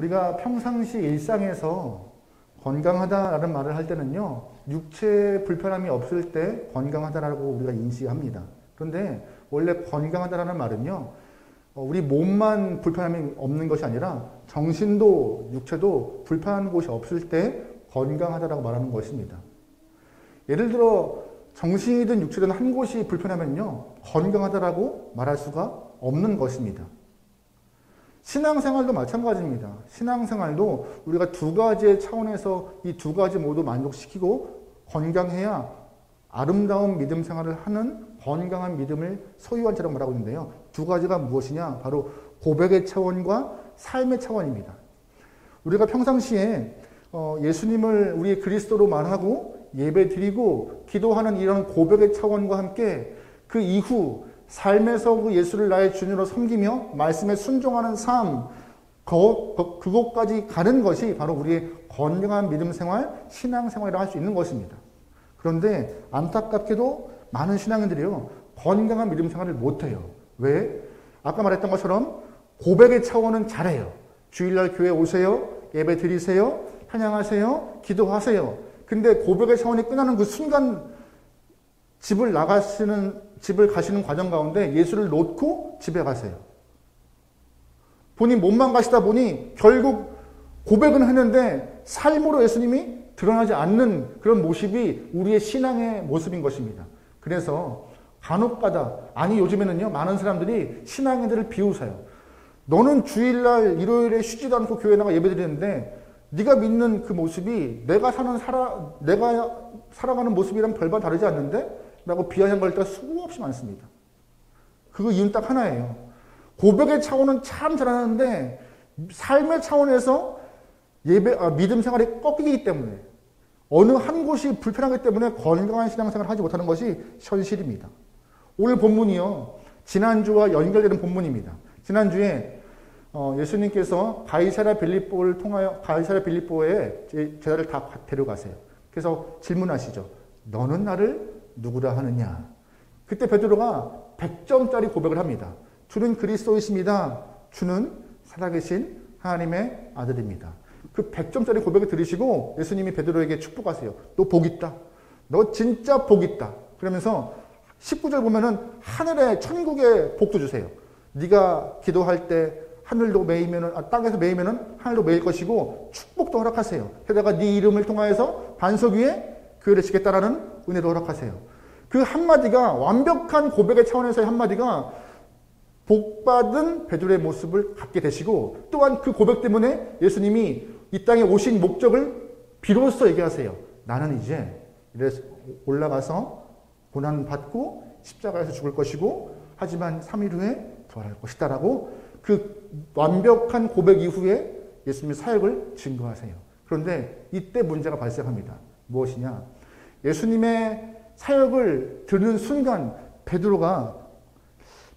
우리가 평상시 일상에서 건강하다라는 말을 할 때는요, 육체 불편함이 없을 때 건강하다라고 우리가 인식합니다. 그런데 원래 건강하다라는 말은요, 우리 몸만 불편함이 없는 것이 아니라 정신도 육체도 불편한 곳이 없을 때 건강하다라고 말하는 것입니다. 예를 들어 정신이든 육체든 한 곳이 불편하면요, 건강하다라고 말할 수가 없는 것입니다. 신앙생활도 마찬가지입니다. 신앙생활도 우리가 두 가지의 차원에서 이 두 가지 모두 만족시키고 건강해야 아름다운 믿음 생활을 하는 건강한 믿음을 소유한 자라고 말하고 있는데요. 두 가지가 무엇이냐? 바로 고백의 차원과 삶의 차원입니다. 우리가 평상시에 예수님을 우리 그리스도로 말하고 예배 드리고 기도하는 이런 고백의 차원과 함께 그 이후 삶에서 그 예수를 나의 주님으로 섬기며 말씀에 순종하는 삶, 그곳까지 가는 것이 바로 우리의 건강한 믿음 생활, 신앙 생활이라고 할 수 있는 것입니다. 그런데 안타깝게도 많은 신앙인들이요, 건강한 믿음 생활을 못해요. 왜? 아까 말했던 것처럼 고백의 차원은 잘해요. 주일날 교회 오세요, 예배 드리세요, 찬양하세요, 기도하세요. 근데 고백의 차원이 끝나는 그 순간 집을 가시는 과정 가운데 예수를 놓고 집에 가세요. 본인 몸만 가시다 보니 결국 고백은 했는데 삶으로 예수님이 드러나지 않는 그런 모습이 우리의 신앙의 모습인 것입니다. 그래서 간혹가다, 아니 요즘에는요, 많은 사람들이 신앙인들을 비웃어요. 너는 주일날 일요일에 쉬지도 않고 교회 나가 예배드리는데 네가 믿는 그 모습이 내가 살아가는 모습이랑 별반 다르지 않는데? 라고 비아냥 걸 때가 수없이 많습니다. 그 이유는 딱 하나예요. 고백의 차원은 참 잘하는데 삶의 차원에서 믿음 생활이 꺾이기 때문에 어느 한 곳이 불편하기 때문에 건강한 신앙생활을 하지 못하는 것이 현실입니다. 오늘 본문이요, 지난주와 연결되는 본문입니다. 지난주에 예수님께서 가이사랴 빌립보를 통하여 가이사랴 빌립보에 제자를 다 데려가세요. 그래서 질문하시죠. 너는 나를 누구라 하느냐? 그때 베드로가 100점짜리 고백을 합니다. 주는 그리스도이십니다. 주는 살아계신 하나님의 아들입니다. 그 100점짜리 고백을 들으시고 예수님이 베드로에게 축복하세요. 너 복 있다. 너 진짜 복 있다. 그러면서 19절 보면은 하늘에 천국의 복도 주세요. 네가 기도할 때 하늘도 메이면은 땅에서 메이면은 하늘도 메일 것이고 축복도 허락하세요. 게다가 네 이름을 통하여서 반석 위에 교회를 짓겠다라는 은혜도 허락하세요. 그 한마디가, 완벽한 고백의 차원에서의 한마디가 복받은 베드로의 모습을 갖게 되시고, 또한 그 고백 때문에 예수님이 이 땅에 오신 목적을 비로소 얘기하세요. 나는 이제 올라가서 고난받고 십자가에서 죽을 것이고 하지만 3일 후에 부활할 것이다 라고 그 완벽한 고백 이후에 예수님의 사역을 증거하세요. 그런데 이때 문제가 발생합니다. 무엇이냐? 예수님의 사역을 듣는 순간 베드로가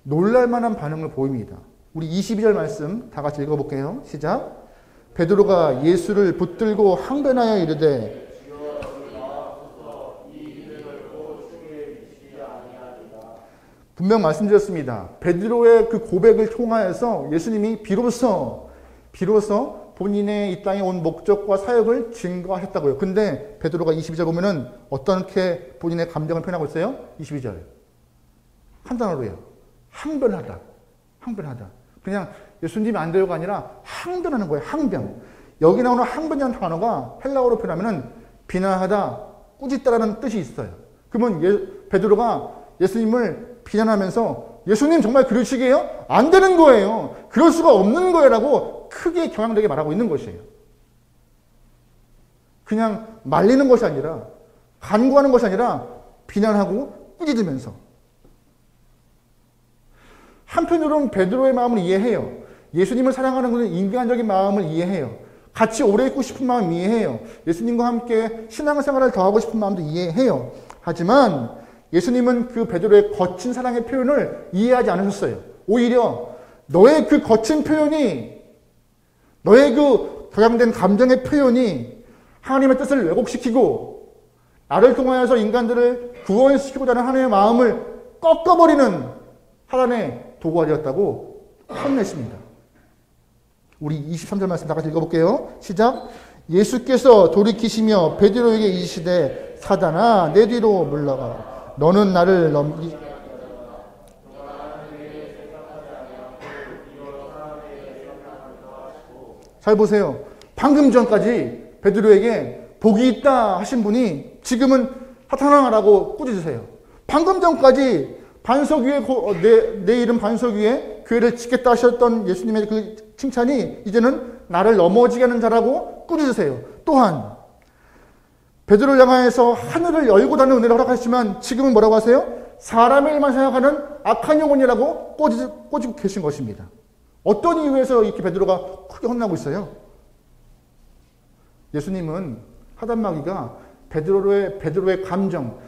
놀랄만한 반응을 보입니다. 우리 22절 말씀 다 같이 읽어볼게요. 시작. 베드로가 예수를 붙들고 항변하여 이르되 분명 말씀드렸습니다. 베드로의 그 고백을 통하여서 예수님이 비로소 본인의 이 땅에 온 목적과 사역을 증거하셨다고요. 근데 베드로가 22절 보면은 어떻게 본인의 감정을 표현하고 있어요? 22절. 한 단어로요. 항변하다. 그냥 예수님이 안 돼요가 아니라 항변하는 거예요. 항변. 여기 나오는 항변이라는 단어가 헬라어로 표현하면은 비난하다, 꾸짖다라는 뜻이 있어요. 그러면 베드로가 예수님을 비난하면서 예수님 정말 그러시게요? 안 되는 거예요. 그럴 수가 없는 거예요. 라고 크게 경향되게 말하고 있는 것이에요. 그냥 말리는 것이 아니라, 간구하는 것이 아니라 비난하고 꾸짖으면서. 한편으로는 베드로의 마음을 이해해요. 예수님을 사랑하는 것은 인간적인 마음을 이해해요. 같이 오래 있고 싶은 마음 이해해요. 예수님과 함께 신앙생활을 더하고 싶은 마음도 이해해요. 하지만 예수님은 그 베드로의 거친 사랑의 표현을 이해하지 않으셨어요. 오히려 너의 그 거친 표현이, 너의 그 격양된 감정의 표현이 하나님의 뜻을 왜곡시키고 나를 통하여서 인간들을 구원시키고자 하는 하나님의 마음을 꺾어버리는 하나님의 도구가 되었다고 혼내십니다. 우리 23절 말씀 다 같이 읽어볼게요. 시작. 예수께서 돌이키시며 베드로에게 이르시되 사단아 내 뒤로 물러가라. 너는 나를 넘기 잘 보세요. 방금 전까지 베드로에게 복이 있다 하신 분이 지금은 사탄아라고 꾸짖으세요. 방금 전까지 반석 위에 내 이름 반석 위에 교회를 짓겠다 하셨던 예수님의 그 칭찬이 이제는 나를 넘어지게 하는 자라고 꾸짖으세요. 또한 베드로를 향하여서 하늘을 열고 닫는 은혜를 허락하시지만 지금은 뭐라고 하세요? 사람의 일만 생각하는 악한 영혼이라고 꼬지고 계신 것입니다. 어떤 이유에서 이렇게 베드로가 크게 혼나고 있어요? 예수님은 하단마귀가 베드로의 감정,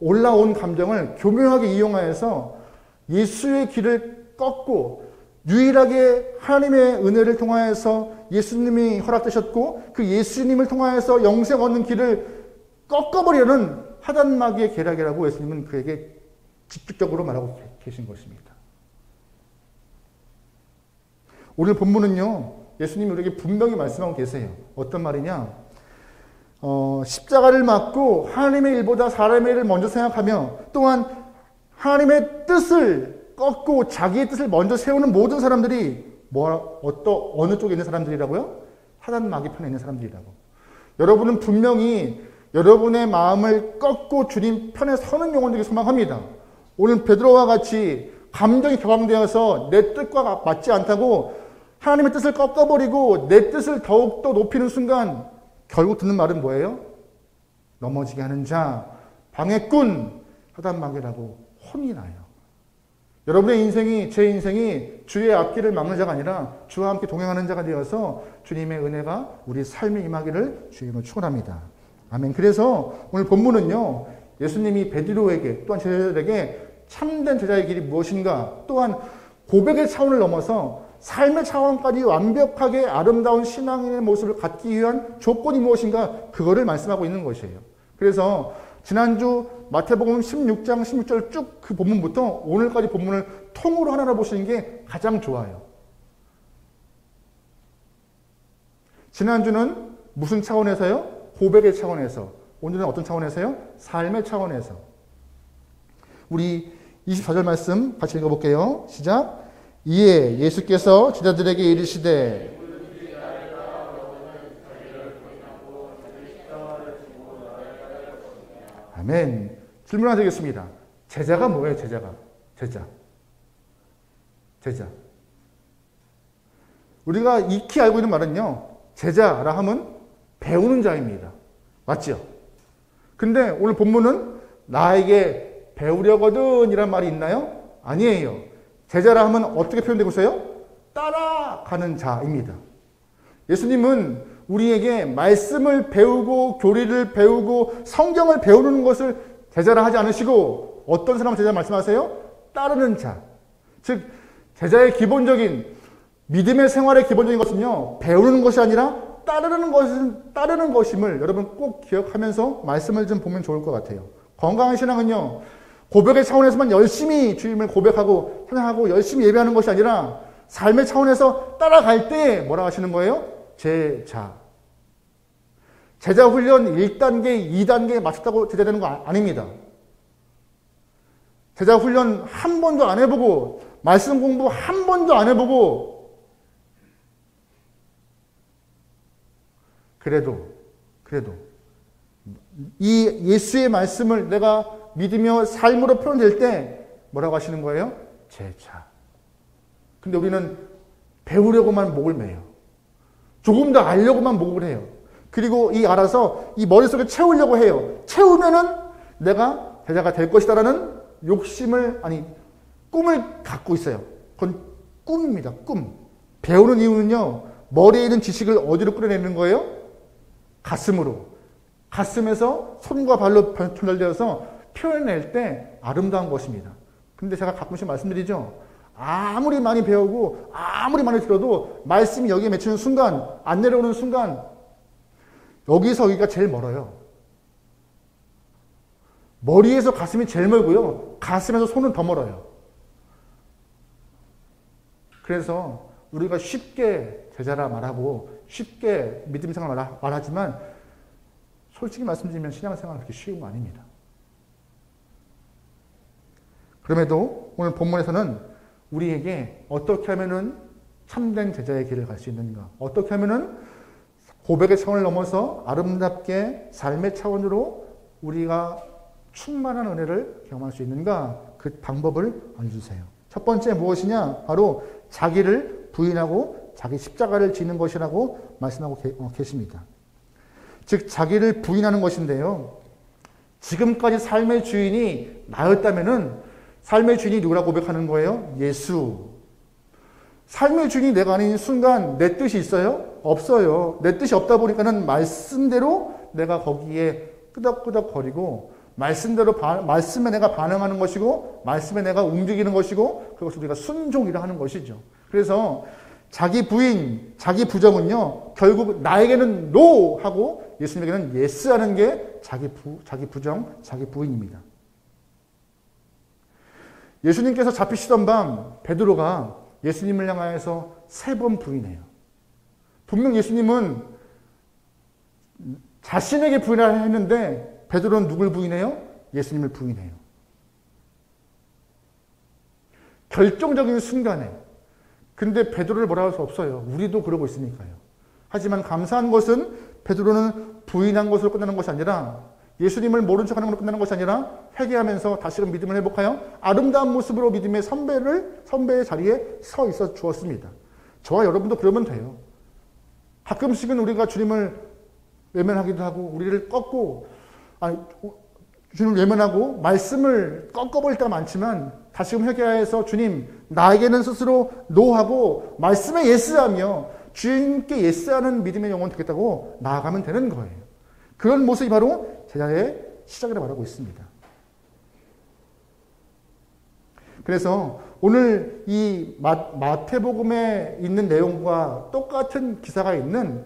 올라온 감정을 교묘하게 이용하여서 예수의 길을 꺾고 유일하게 하나님의 은혜를 통하여서 예수님이 허락되셨고 그 예수님을 통하여서 영생 얻는 길을 꺾어버리려는 하단마귀의 계략이라고 예수님은 그에게 직접적으로 말하고 계신 것입니다. 오늘 본문은요, 예수님이 우리에게 분명히 말씀하고 계세요. 어떤 말이냐? 십자가를 맞고 하나님의 일보다 사람의 일을 먼저 생각하며 또한 하나님의 뜻을 꺾고 자기의 뜻을 먼저 세우는 모든 사람들이 어느 쪽에 있는 사람들이라고요? 사단마귀 편에 있는 사람들이라고. 여러분은 분명히 여러분의 마음을 꺾고 주님 편에 서는 영혼들이 소망합니다. 오늘 베드로와 같이 감정이 격앙되어서 내 뜻과 맞지 않다고 하나님의 뜻을 꺾어버리고 내 뜻을 더욱더 높이는 순간 결국 듣는 말은 뭐예요? 넘어지게 하는 자, 방해꾼, 사단마귀라고 혼이 나요. 여러분의 인생이, 제 인생이 주의 앞길을 막는 자가 아니라 주와 함께 동행하는 자가 되어서 주님의 은혜가 우리 삶에 임하기를 주님을 축원합니다. 아멘. 그래서 오늘 본문은요, 예수님이 베드로에게 또한 제자들에게 참된 제자의 길이 무엇인가, 또한 고백의 차원을 넘어서 삶의 차원까지 완벽하게 아름다운 신앙인의 모습을 갖기 위한 조건이 무엇인가, 그거를 말씀하고 있는 것이에요. 그래서 지난주 마태복음 16장 16절 쭉 그 본문부터 오늘까지 본문을 통으로 하나로 보시는 게 가장 좋아요. 지난주는 무슨 차원에서요? 고백의 차원에서. 오늘은 어떤 차원에서요? 삶의 차원에서. 우리 24절 말씀 같이 읽어볼게요. 시작. 이에 예수께서 제자들에게 이르시되 아멘. 질문 하나 드리겠습니다. 제자가 뭐예요? 제자. 우리가 익히 알고 있는 말은요, 제자라 하면 배우는 자입니다. 맞죠? 근데 오늘 본문은 나에게 배우려거든 이란 말이 있나요? 아니에요. 제자라 하면 어떻게 표현되고 있어요? 따라가는 자입니다. 예수님은 우리에게 말씀을 배우고 교리를 배우고 성경을 배우는 것을 제자라 하지 않으시고 어떤 사람을 제자 말씀하세요? 따르는 자. 즉 제자의 기본적인 믿음의 생활의 기본적인 것은요, 배우는 것이 아니라 따르는 것임을 여러분 꼭 기억하면서 말씀을 좀 보면 좋을 것 같아요. 건강한 신앙은요, 고백의 차원에서만 열심히 주님을 고백하고 찬양하고 열심히 예배하는 것이 아니라 삶의 차원에서 따라갈 때 뭐라 하시는 거예요? 제자. 제자 훈련 1단계, 2단계에 맞췄다고 제자되는 거 아닙니다. 제자 훈련 한 번도 안 해보고 말씀 공부 한 번도 안 해보고 그래도 이 예수의 말씀을 내가 믿으며 삶으로 표현될 때 뭐라고 하시는 거예요? 제자. 근데 우리는 배우려고만 목을 매요. 조금 더 알려고만 목을 해요. 그리고 알아서 이 머릿속에 채우려고 해요. 채우면은 내가 제자가 될 것이다라는 꿈을 갖고 있어요. 그건 꿈입니다. 꿈. 배우는 이유는요, 머리에 있는 지식을 어디로 끌어내는 거예요? 가슴으로. 가슴에서 손과 발로 전달되어서 표현낼 때 아름다운 것입니다. 근데 제가 가끔씩 말씀드리죠. 아무리 많이 배우고 아무리 많이 들어도 말씀이 여기에 맺히는 순간, 안 내려오는 순간 여기서 여기가 제일 멀어요. 머리에서 가슴이 제일 멀고요. 가슴에서 손은 더 멀어요. 그래서 우리가 쉽게 제자라 말하고 쉽게 믿음 생활 말하지만 솔직히 말씀드리면 신앙생활은 그렇게 쉬운 거 아닙니다. 그럼에도 오늘 본문에서는 우리에게 어떻게 하면은 참된 제자의 길을 갈 수 있는가, 어떻게 하면은 고백의 차원을 넘어서 아름답게 삶의 차원으로 우리가 충만한 은혜를 경험할 수 있는가, 그 방법을 알려주세요. 첫 번째 무엇이냐? 바로 자기를 부인하고 자기 십자가를 지는 것이라고 말씀하고 계십니다. 즉 자기를 부인하는 것인데요. 지금까지 삶의 주인이 나였다면은 삶의 주인이 누구라고 고백하는 거예요? 예수. 삶의 주인이 내가 아닌 순간 내 뜻이 있어요? 없어요. 내 뜻이 없다 보니까는 말씀대로 내가 거기에 끄덕끄덕 거리고 말씀에 내가 반응하는 것이고 말씀에 내가 움직이는 것이고 그것을 우리가 순종이라 하는 것이죠. 그래서 자기 부인, 자기 부정은요, 결국 나에게는 no 하고 예수님에게는 yes 하는 게 자기 부정, 자기 부인입니다. 예수님께서 잡히시던 밤 베드로가 예수님을 향하여서 3번 부인해요. 분명 예수님은 자신에게 부인하려 했는데 베드로는 누굴 부인해요? 예수님을 부인해요. 결정적인 순간에. 근데 베드로를 뭐라 할 수 없어요. 우리도 그러고 있으니까요. 하지만 감사한 것은 베드로는 부인한 것으로 끝나는 것이 아니라 예수님을 모른 척하는 것으로 끝나는 것이 아니라 회개하면서 다시금 믿음을 회복하여 아름다운 모습으로 믿음의 선배의 자리에 서 있어 주었습니다. 저와 여러분도 그러면 돼요. 가끔씩은 우리가 주님을 외면하기도 하고 우리를 주님을 외면하고 말씀을 꺾어버릴 때가 많지만 다시금 회개하여서 주님 나에게는 스스로 노하고 말씀에 예스하며 주님께 예스하는 믿음의 영혼 되겠다고 나아가면 되는 거예요. 그런 모습이 바로 제자의 시작이라고 말하고 있습니다. 그래서 오늘 이 마태복음에 있는 내용과 똑같은 기사가 있는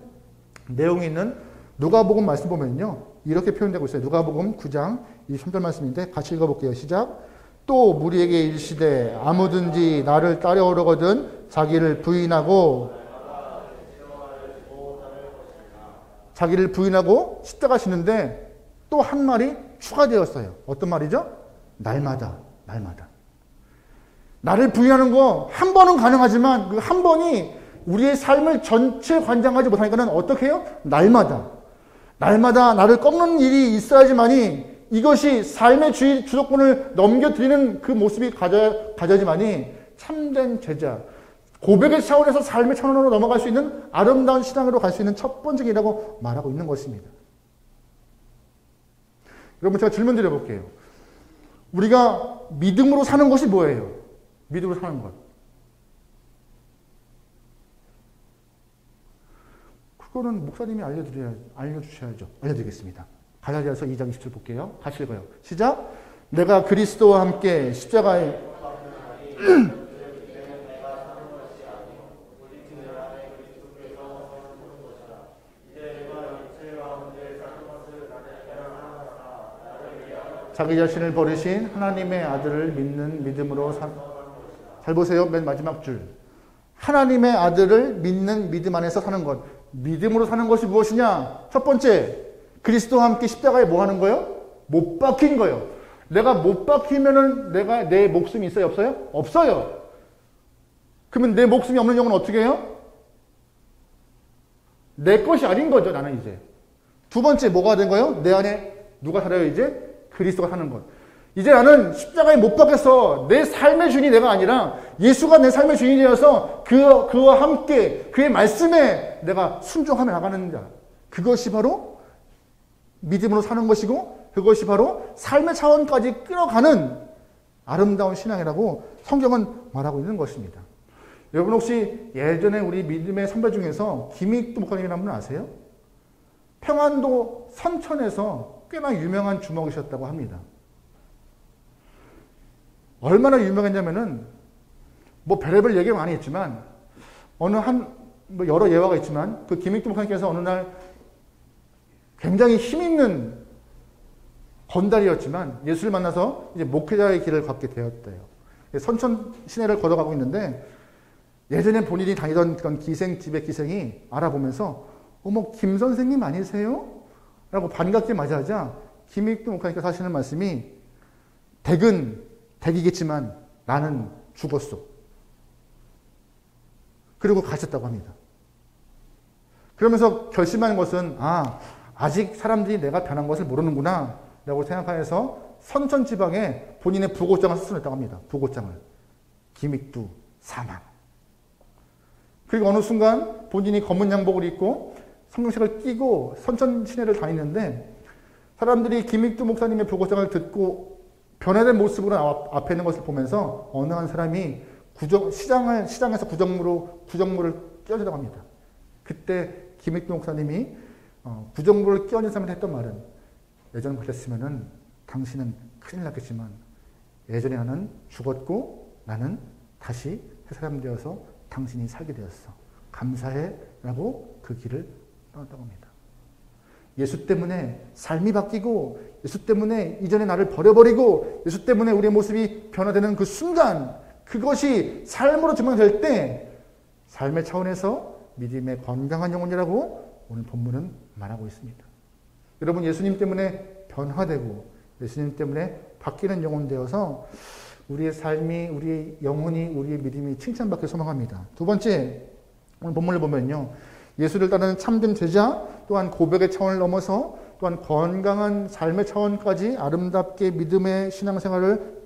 내용이 있는 누가복음 말씀 보면요. 이렇게 표현되고 있어요. 누가복음 9장 23절 말씀인데 같이 읽어볼게요. 시작. 또 무리에게 이르시되 아무든지 나를 따라오려거든 자기를 부인하고 십자가 지는데 또 한 말이 추가되었어요. 어떤 말이죠? 날마다. 나를 부인하는 거 한 번은 가능하지만 그 한 번이 우리의 삶을 전체 관장하지 못하니까는 어떻게 해요? 날마다 나를 꺾는 일이 있어야지만이 이것이 삶의 주도권을 넘겨드리는 그 모습이 가져야지만이 참된 제자, 고백의 차원에서 삶의 차원으로 넘어갈 수 있는 아름다운 신앙으로 갈 수 있는 첫 번째 길이라고 말하고 있는 것입니다. 여러분 제가 질문 드려볼게요. 우리가 믿음으로 사는 것이 뭐예요? 믿음으로 사는 것. 그거는 목사님이 알려주셔야죠. 알려드리겠습니다. 갈라디아서 2장 20절 볼게요. 같이 읽어요. 시작. 내가 그리스도와 함께 십자가에 자기 자신을 버리신 하나님의 아들을 믿는 믿음으로 잘 보세요. 맨 마지막 줄. 하나님의 아들을 믿는 믿음 안에서 사는 것. 믿음으로 사는 것이 무엇이냐? 첫 번째, 그리스도와 함께 십자가에 뭐 하는 거예요? 못 박힌 거예요. 내가 못 박히면은 내 목숨이 있어요? 없어요? 없어요. 그러면 내 목숨이 없는 영혼은 어떻게 해요? 내 것이 아닌 거죠, 나는 이제. 두 번째, 뭐가 된 거예요? 내 안에 누가 살아요, 이제? 그리스도가 사는 것. 이제 나는 십자가에 못 박혀서 내 삶의 주인이 내가 아니라 예수가 내 삶의 주인이 되어서 그와 함께 그의 말씀에 내가 순종하며 나가는 자. 그것이 바로 믿음으로 사는 것이고 그것이 바로 삶의 차원까지 끌어가는 아름다운 신앙이라고 성경은 말하고 있는 것입니다. 여러분 혹시 예전에 우리 믿음의 선배 중에서 김익도 목사님이라는 분 아세요? 평안도 선천에서 꽤나 유명한 주목이셨다고 합니다. 얼마나 유명했냐면은 뭐 별의별 얘기가 많이 있지만 여러 예화가 있지만 그 김익도 목사님께서 어느 날 굉장히 힘 있는 건달이었지만 예수를 만나서 이제 목회자의 길을 걷게 되었대요. 선천 시내를 걸어가고 있는데 예전에 본인이 다니던 그런 기생집의 기생이 알아보면서 어머 김 선생님 아니세요? 라고 반갑게 맞이하자 김익두 목사님께서 하시는 말씀이 댁은 댁이겠지만 나는 죽었어. 그리고 가셨다고 합니다. 그러면서 결심한 것은 아직 사람들이 내가 변한 것을 모르는구나 라고 생각하여서 선천 지방에 본인의 부고장을 수술했다고 합니다. 부고장을. 김익두 사망. 그리고 어느 순간 본인이 검은 양복을 입고 성경책을 끼고 선천 시내를 다니는데 사람들이 김익두 목사님의 부고장을 듣고 변화된 모습으로 앞에 있는 것을 보면서 어느 한 사람이 시장에서 구정물을 끼얹으라고 합니다. 그때 김익두 목사님이 구정물을 끼얹은 사람한테 했던 말은 예전에 그랬으면은 당신은 큰일 났겠지만 예전에 나는 죽었고 나는 다시 새 사람 되어서 당신이 살게 되었어. 감사해 라고 그 길을 떠났다고 합니다. 예수 때문에 삶이 바뀌고 예수 때문에 이전의 나를 버려버리고 예수 때문에 우리의 모습이 변화되는 그 순간 그것이 삶으로 증명될 때 삶의 차원에서 믿음의 건강한 영혼이라고 오늘 본문은 말하고 있습니다. 여러분 예수님 때문에 변화되고 예수님 때문에 바뀌는 영혼 되어서 우리의 삶이 우리의 영혼이 우리의 믿음이 칭찬받길 소망합니다. 두 번째 오늘 본문을 보면요. 예수를 따르는 참된 제자 또한 고백의 차원을 넘어서 또한 건강한 삶의 차원까지 아름답게 믿음의 신앙생활을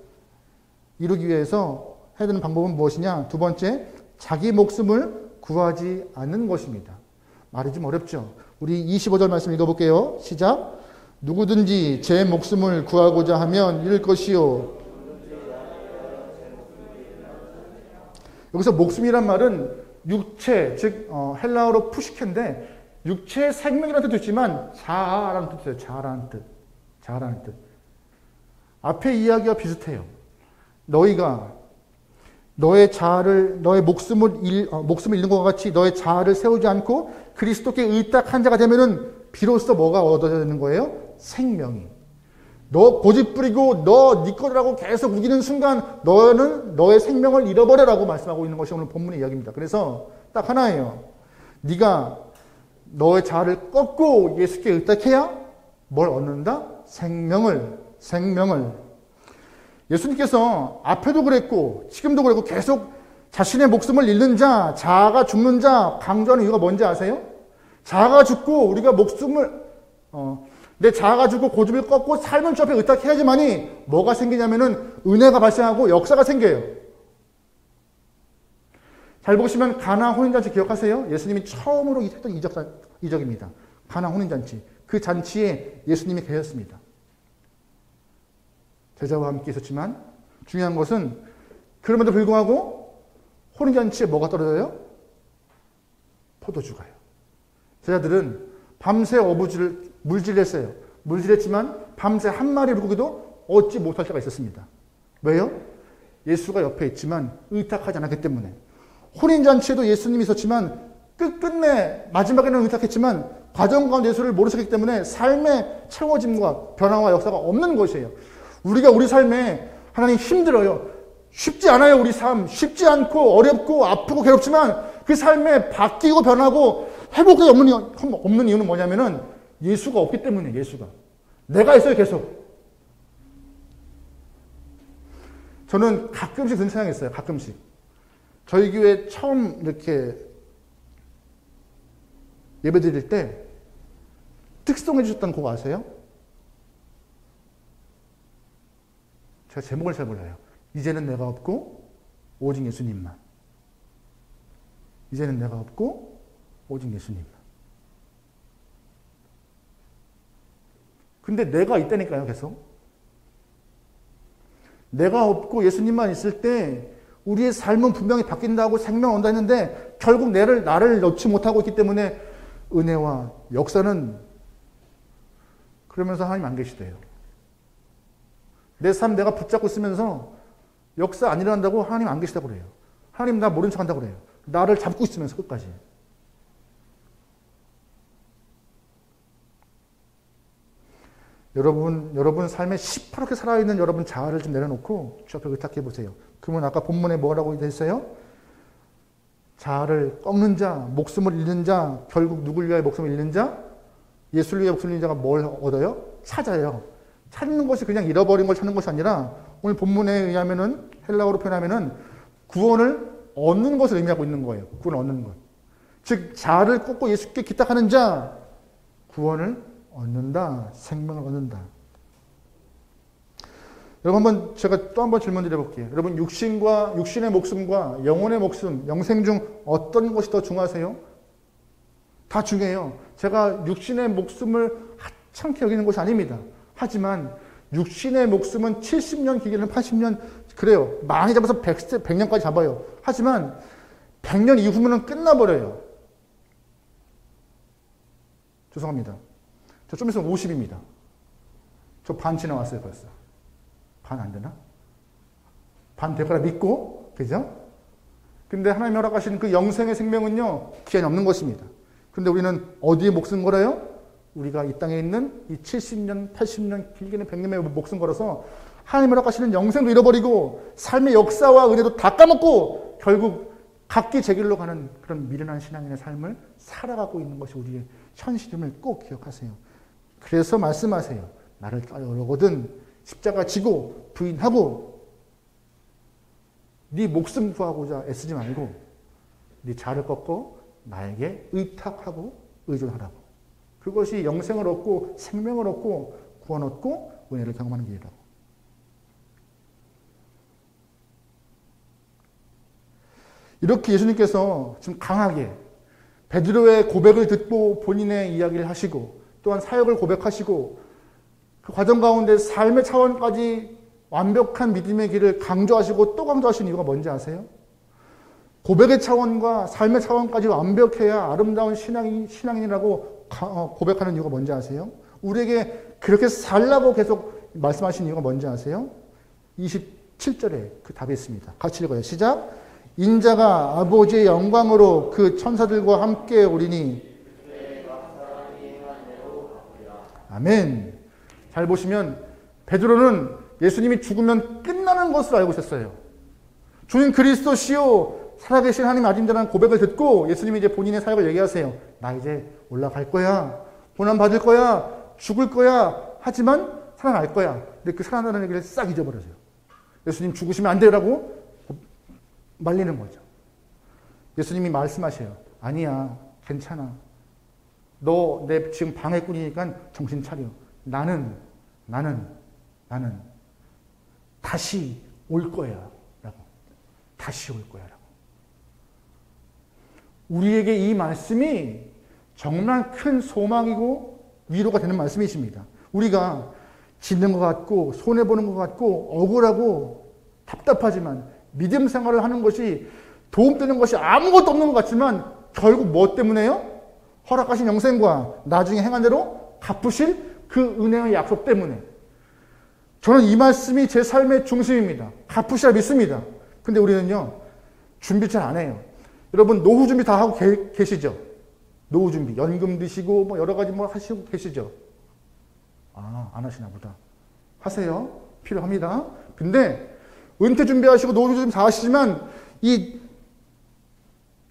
이루기 위해서 해야 되는 방법은 무엇이냐? 두 번째, 자기 목숨을 구하지 않는 것입니다. 말이 좀 어렵죠? 우리 25절 말씀 읽어볼게요. 시작. 누구든지 제 목숨을 구하고자 하면 잃을 것이요. 여기서 목숨이란 말은 육체, 즉 헬라어로 푸시케인데 육체의 생명이라는 뜻도 있지만 자아라는 뜻이에요. 자아라는 뜻. 앞에 이야기와 비슷해요. 너희가 너의 목숨을 잃는 것과 같이 너의 자아를 세우지 않고 그리스도께 의탁한 자가 되면은 비로소 뭐가 얻어지는 거예요? 생명이. 너 고집 부리고 네 거라고 계속 우기는 순간 너는 너의 생명을 잃어버려라고 말씀하고 있는 것이 오늘 본문의 이야기입니다. 그래서 딱 하나예요. 네가 너의 자아를 꺾고 예수께 의탁해야 뭘 얻는다? 생명을. 예수님께서 앞에도 그랬고 지금도 그랬고 계속 자신의 목숨을 잃는 자, 자아가 죽는 자 강조하는 이유가 뭔지 아세요? 자아가 죽고 우리가 내 자아가 죽고 고집을 꺾고 삶을 주 앞에 의탁해야지만이 뭐가 생기냐면은 은혜가 발생하고 역사가 생겨요. 잘 보시면 가나 혼인잔치 기억하세요? 예수님이 처음으로 했던 이적입니다. 가나 혼인잔치. 그 잔치에 예수님이 계셨습니다. 제자와 함께 있었지만 중요한 것은 그럼에도 불구하고 혼인잔치에 뭐가 떨어져요? 포도주가요. 제자들은 밤새 물질했어요. 물질했지만 밤새 한 마리 물고기도 얻지 못할 때가 있었습니다. 왜요? 예수가 옆에 있지만 의탁하지 않았기 때문에. 혼인잔치에도 예수님이 있었지만 끝끝내 마지막에는 의탁했지만 과정 가운데 예수를 모르셨기 때문에 삶의 채워짐과 변화와 역사가 없는 것이에요. 우리가 우리 삶에 하나님 힘들어요. 쉽지 않아요. 우리 삶. 쉽지 않고 어렵고 아프고 괴롭지만 그 삶에 바뀌고 변하고 회복이 없는 이유는 뭐냐면은 예수가 없기 때문에. 예수가. 내가 있어요. 계속. 저는 가끔씩 그런 생각이 있어요. 가끔씩. 저희 교회 처음 이렇게 예배 드릴 때 특송해 주셨던 곡 아세요? 제가 제목을 잘 몰라요. 이제는 내가 없고 오직 예수님만. 이제는 내가 없고 오직 예수님만. 근데 내가 있다니까요, 계속. 내가 없고 예수님만 있을 때 우리의 삶은 분명히 바뀐다고 생명 온다 했는데 결국 나를 넣지 못하고 있기 때문에 은혜와 역사는 그러면서 하나님 안 계시대요. 내 삶 내가 붙잡고 있으면서 역사 안 일어난다고 하나님 안 계시다고 그래요. 하나님 나 모른 척 한다고 그래요. 나를 잡고 있으면서 끝까지. 여러분 삶에 시퍼렇게 살아있는 여러분 자아를 좀 내려놓고 주 앞에 의탁해 보세요. 그러면 아까 본문에 뭐라고 되어 있어요? 자아를 꺾는 자, 목숨을 잃는 자, 결국 누굴 위하여 목숨을 잃는 자? 예수를 위해 목숨을 잃는 자가 뭘 얻어요? 찾아요. 찾는 것이 그냥 잃어버린 걸 찾는 것이 아니라 오늘 본문에 의하면은 헬라어로 표현하면은 구원을 얻는 것을 의미하고 있는 거예요. 구원을 얻는 것. 즉 자아를 꺾고 예수께 기탁하는 자 구원을 얻는다. 생명을 얻는다. 여러분 한번 제가 또 한번 질문 드려볼게요. 여러분 육신의 목숨과 영혼의 목숨, 영생 중 어떤 것이 더 중요하세요? 다 중요해요. 제가 육신의 목숨을 하찮게 여기는 것이 아닙니다. 하지만 육신의 목숨은 70년, 길게는 80년 그래요. 많이 잡아서 100년까지 잡아요. 하지만 100년 이후면 끝나버려요. 죄송합니다. 저 좀 있으면 50입니다. 저 반 지나왔어요 벌써. 반 안 되나? 반 될 거라 믿고, 그죠? 근데 하나님이 허락하신 그 영생의 생명은요, 기한이 없는 것입니다. 근데 우리는 어디에 목숨 걸어요? 우리가 이 땅에 있는 이 70년, 80년, 길게는 100년의 목숨 걸어서 하나님이 허락하시는 영생도 잃어버리고 삶의 역사와 은혜도 다 까먹고 결국 각기 제 길로 가는 그런 미련한 신앙인의 삶을 살아가고 있는 것이 우리의 현실임을 꼭 기억하세요. 그래서 말씀하세요. 나를 따르거든 십자가 지고 부인하고 네 목숨 구하고자 애쓰지 말고 네 자를 꺾고 나에게 의탁하고 의존하라고. 그것이 영생을 얻고 생명을 얻고 구원 얻고 은혜를 경험하는 길이라고. 이렇게 예수님께서 지금 강하게 베드로의 고백을 듣고 본인의 이야기를 하시고 또한 사역을 고백하시고 그 과정 가운데 삶의 차원까지 완벽한 믿음의 길을 강조하시고 또 강조하신 이유가 뭔지 아세요? 고백의 차원과 삶의 차원까지 완벽해야 아름다운 신앙인이라고 고백하는 이유가 뭔지 아세요? 우리에게 그렇게 살라고 계속 말씀하신 이유가 뭔지 아세요? 27절에 그 답이 있습니다. 같이 읽어요. 시작. 인자가 아버지의 영광으로 그 천사들과 함께 오리니. 아멘. 잘 보시면 베드로는 예수님이 죽으면 끝나는 것으로 알고 있었어요. 주님 그리스도시요 살아계신 하나님 아들이라는 고백을 듣고 예수님이 이제 본인의 사역을 얘기하세요. 나 이제 올라갈 거야. 고난 받을 거야. 죽을 거야. 하지만 살아날 거야. 근데 그 살아나는 얘기를 싹 잊어버려요. 예수님 죽으시면 안 돼라고 말리는 거죠. 예수님이 말씀하셔요. 아니야. 괜찮아. 너 내 지금 방해꾼이니까 정신 차려. 나는 다시 올 거야. 라고. 다시 올 거야. 라고. 우리에게 이 말씀이 정말 큰 소망이고 위로가 되는 말씀이십니다. 우리가 짓는 것 같고 손해보는 것 같고 억울하고 답답하지만 믿음 생활을 하는 것이 도움되는 것이 아무것도 없는 것 같지만 결국 뭐 때문에요? 허락하신 영생과 나중에 행한 대로 갚으실 그 은혜의 약속 때문에. 저는 이 말씀이 제 삶의 중심입니다. 갚으시라 믿습니다. 근데 우리는요, 준비 잘 안 해요. 여러분, 노후 준비 다 하고 계시죠? 노후 준비. 연금 드시고, 뭐 여러 가지 뭐 하시고 계시죠? 아, 안 하시나 보다. 하세요. 필요합니다. 근데, 은퇴 준비하시고 노후 준비 다 하시지만,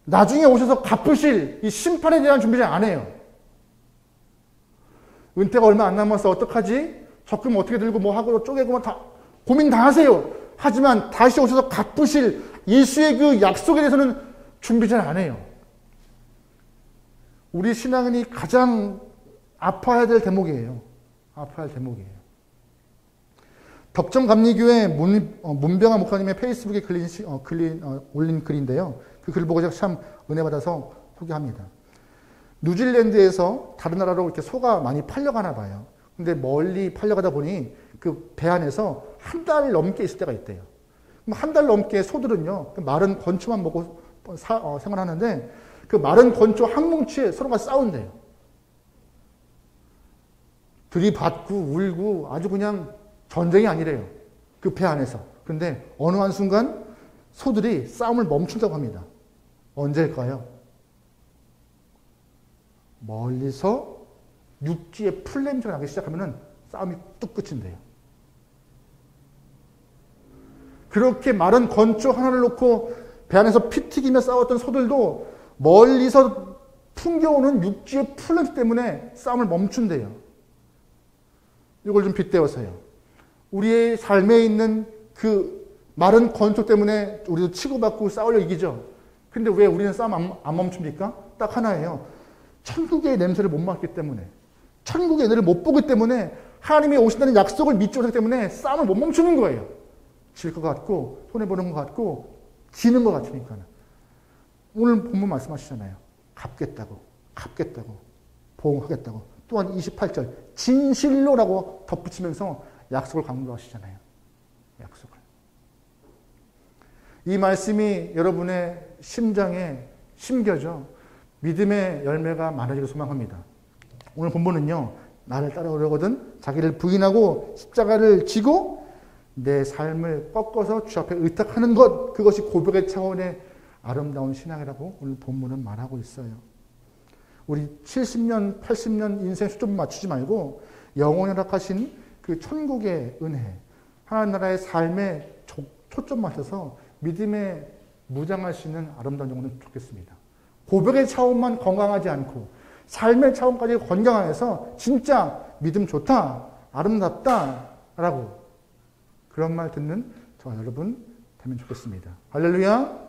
나중에 오셔서 갚으실 이 심판에 대한 준비 잘 안 해요. 은퇴가 얼마 안 남았어. 어떡하지? 적금 어떻게 들고 뭐 하고 쪼개고 다 고민 다 하세요. 하지만 다시 오셔서 갚으실 예수의 그 약속에 대해서는 준비 잘 안 해요. 우리 신앙인이 가장 아파야 될 대목이에요. 아파야 할 대목이에요. 덕정감리교회 문병아 목사님의 페이스북에 올린 글인데요. 그 글 보고 제가 참 은혜 받아서 소개합니다. 뉴질랜드에서 다른 나라로 이렇게 소가 많이 팔려가나 봐요. 근데 멀리 팔려가다 보니 그 배 안에서 한 달 넘게 있을 때가 있대요. 한 달 넘게 소들은요, 그 마른 건초만 먹고 생활하는데 그 마른 건초 한 뭉치에 서로가 싸운대요. 들이받고 울고 아주 그냥 전쟁이 아니래요. 그 배 안에서. 근데 어느 한순간 소들이 싸움을 멈춘다고 합니다. 언제일까요? 멀리서 육지에 풀냄새가 나기 시작하면 싸움이 뚝 끝인대요. 그렇게 마른 건초 하나를 놓고 배 안에서 피 튀기며 싸웠던 소들도 멀리서 풍겨오는 육지의 풀냄새 때문에 싸움을 멈춘대요. 이걸 좀 빗대어서요. 우리의 삶에 있는 그 마른 건초 때문에 우리도 치고받고 싸우려 이기죠. 근데 왜 우리는 싸움 안 멈춥니까? 딱 하나예요. 천국의 냄새를 못 맡기 때문에, 천국의 은혜를 못 보기 때문에, 하나님이 오신다는 약속을 믿지 못하기 때문에 싸움을 못 멈추는 거예요. 질 것 같고 손해보는 것 같고 지는 것 같으니까. 오늘 본문 말씀하시잖아요. 갚겠다고 보응하겠다고. 또한 28절 진실로라고 덧붙이면서 약속을 강조하시잖아요. 약속을. 이 말씀이 여러분의 심장에 심겨져 믿음의 열매가 많아지길 소망합니다. 오늘 본문은요, 나를 따라오려거든 자기를 부인하고 십자가를 지고 내 삶을 꺾어서 주 앞에 의탁하는 것, 그것이 고백의 차원의 아름다운 신앙이라고 오늘 본문은 말하고 있어요. 우리 70년, 80년 인생 수준 맞추지 말고 영원히 허락하신 그 천국의 은혜, 하나님 나라의 삶에 초점 맞춰서 믿음에 무장하시는 아름다운 영혼은 좋겠습니다. 고백의 차원만 건강하지 않고 삶의 차원까지 건강해서 진짜 믿음 좋다, 아름답다라고 그런 말 듣는 저와 여러분 되면 좋겠습니다. 할렐루야.